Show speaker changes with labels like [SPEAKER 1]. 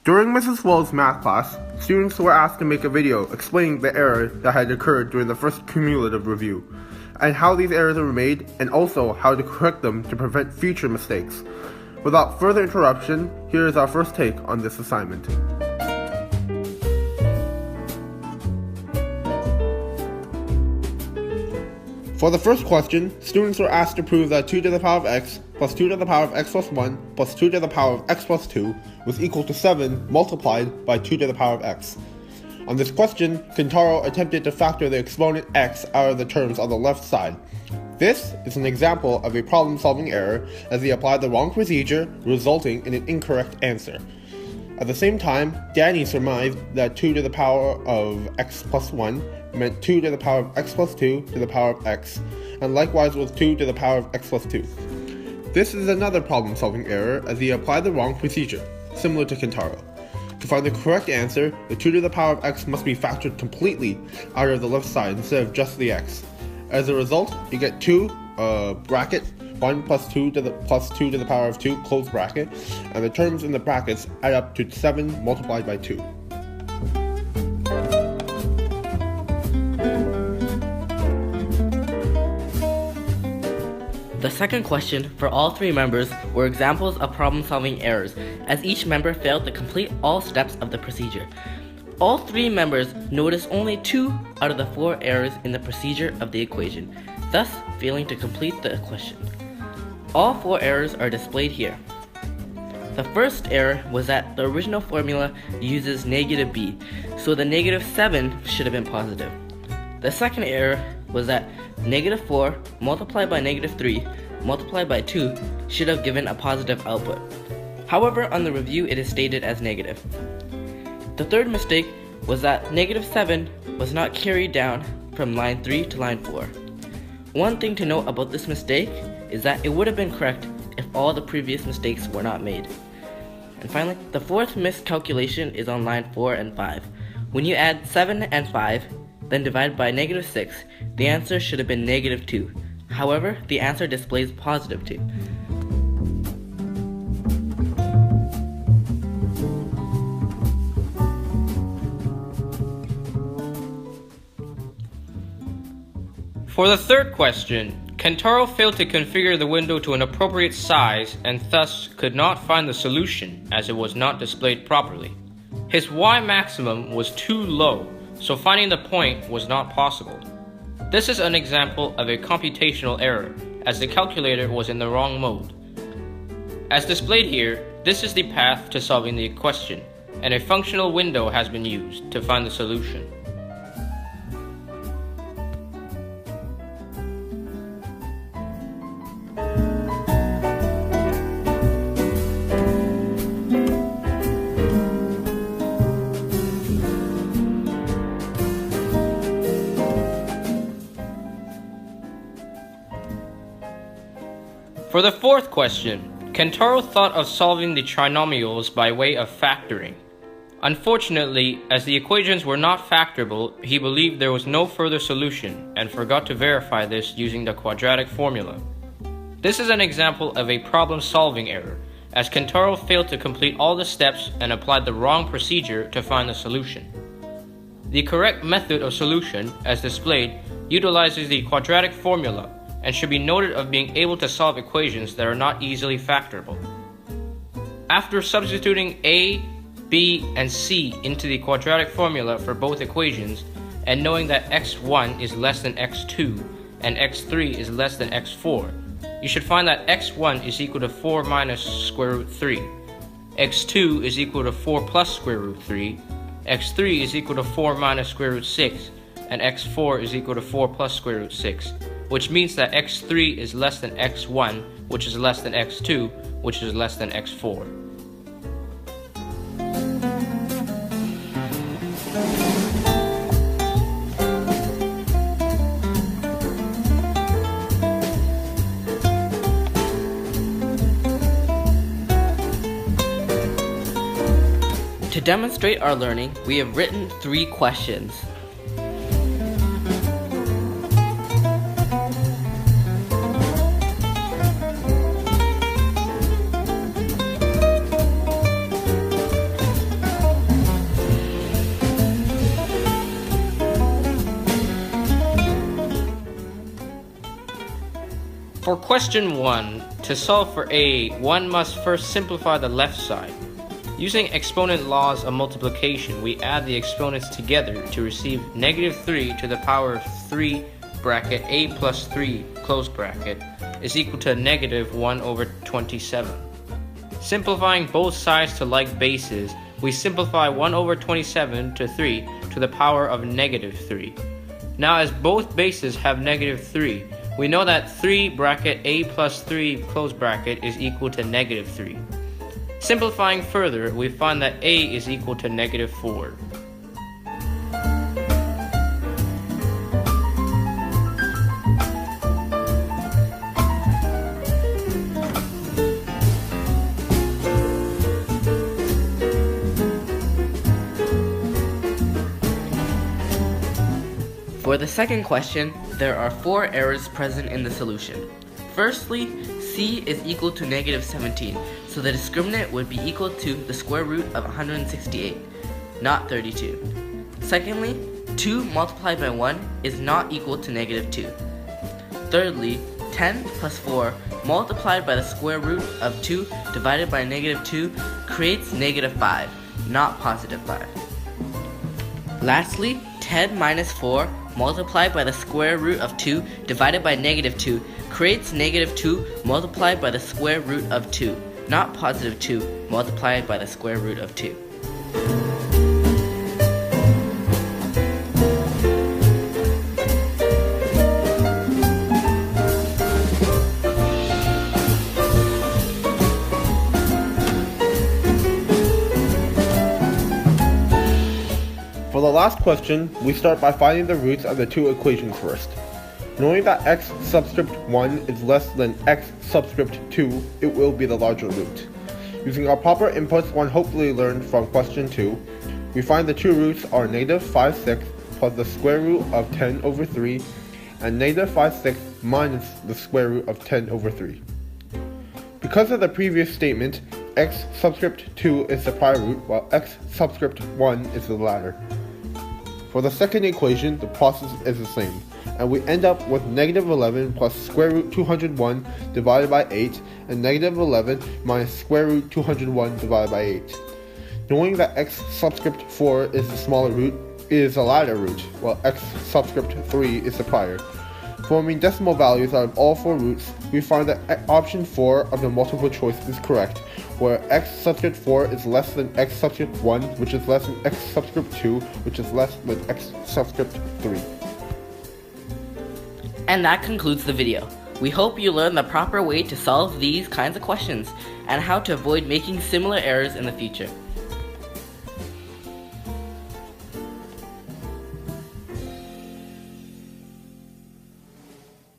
[SPEAKER 1] During Mrs. Wool's math class, students were asked to make a video explaining the error that had occurred during the first cumulative review, and how these errors were made, and also how to correct them to prevent future mistakes. Without further interruption, here is our first take on this assignment. For the first question, students were asked to prove that 2 to the power of x plus 2 to the power of x plus 1 plus 2 to the power of x plus 2 was equal to 7 multiplied by 2 to the power of x. On this question, Kentaro attempted to factor the exponent x out of the terms on the left side. This is an example of a problem-solving error as he applied the wrong procedure, resulting in an incorrect answer. At the same time, Danny surmised that 2 to the power of x plus 1 meant 2 to the power of x plus 2 to the power of x, and likewise with 2 to the power of x plus 2. This is another problem-solving error as he applied the wrong procedure, similar to Kentaro. To find the correct answer, the 2 to the power of x must be factored completely out of the left side instead of just the x. As a result, you get 2 bracket 1 plus 2 to the power of 2 close bracket, and the terms in the brackets add up to 7 multiplied by 2.
[SPEAKER 2] The second question for all three members were examples of problem-solving errors, as each member failed to complete all steps of the procedure. All three members noticed only 2 out of the 4 errors in the procedure of the equation, thus failing to complete the question. All 4 errors are displayed here. The first error was that the original formula uses negative b, so the negative 7 should have been positive. The second error was that negative 4 multiplied by negative 3 multiplied by 2 should have given a positive output. However, on the review it is stated as negative. The third mistake was that negative 7 was not carried down from line 3 to line 4. One thing to note about this mistake is that it would have been correct if all the previous mistakes were not made. And finally, the fourth miscalculation is on line 4 and 5. When you add 7 and 5, then divide by negative 6, the answer should have been negative 2. However, the answer displays positive 2.
[SPEAKER 3] For the third question, Kentaro failed to configure the window to an appropriate size and thus could not find the solution as it was not displayed properly. His y maximum was too low, so finding the point was not possible. This is an example of a computational error, as the calculator was in the wrong mode. As displayed here, this is the path to solving the question, and a functional window has been used to find the solution. For the fourth question, Kentaro thought of solving the trinomials by way of factoring. Unfortunately, as the equations were not factorable, he believed there was no further solution and forgot to verify this using the quadratic formula. This is an example of a problem-solving error, as Kentaro failed to complete all the steps and applied the wrong procedure to find the solution. The correct method of solution, as displayed, utilizes the quadratic formula and should be noted of being able to solve equations that are not easily factorable. After substituting a, b, and c into the quadratic formula for both equations, and knowing that x1 is less than x2 and x3 is less than x4, you should find that x1 is equal to 4 minus square root 3, x2 is equal to 4 plus square root 3, x3 is equal to 4 minus square root 6, and x4 is equal to 4 plus square root 6, which means that x3 is less than x1, which is less than x2, which is less than x4.
[SPEAKER 2] To demonstrate our learning, we have written 3 questions.
[SPEAKER 3] For question 1, to solve for a, one must first simplify the left side. Using exponent laws of multiplication, we add the exponents together to receive negative 3 to the power of 3 bracket a plus 3 close bracket is equal to negative 1 over 27. Simplifying both sides to like bases, we simplify 1 over 27 to 3 to the power of negative 3. Now as both bases have negative 3, we know that 3 bracket a plus 3 close bracket is equal to negative 3. Simplifying further, we find that a is equal to negative 4.
[SPEAKER 2] For the second question, there are 4 errors present in the solution. Firstly, c is equal to negative 17, so the discriminant would be equal to the square root of 168, not 32. Secondly, 2 multiplied by 1 is not equal to negative 2. Thirdly, 10 plus 4 multiplied by the square root of 2 divided by negative 2 creates negative 5, not positive 5. Lastly, 10 minus 4 multiplied by the square root of 2 divided by negative 2 creates negative 2 multiplied by the square root of 2, not positive 2 multiplied by the square root of 2.
[SPEAKER 1] For the last question, we start by finding the roots of the two equations first. Knowing that x subscript 1 is less than x subscript 2, it will be the larger root. Using our proper inputs one hopefully learned from question 2, we find the two roots are negative 5/6 plus the square root of 10 over 3 and negative 5/6 minus the square root of 10 over 3. Because of the previous statement, x subscript 2 is the prior root while x subscript 1 is the latter. For the second equation, the process is the same, and we end up with negative 11 plus square root 201 divided by 8 and negative 11 minus square root 201 divided by 8. Knowing that x subscript 4 is the smaller root, it is the latter root, while x subscript 3 is the prior. Forming decimal values out of all 4 roots, we find that option 4 of the multiple choice is correct, where x subscript 4 is less than x subscript 1, which is less than x subscript 2, which is less than x subscript 3.
[SPEAKER 2] And that concludes the video. We hope you learned the proper way to solve these kinds of questions and how to avoid making similar errors in the future.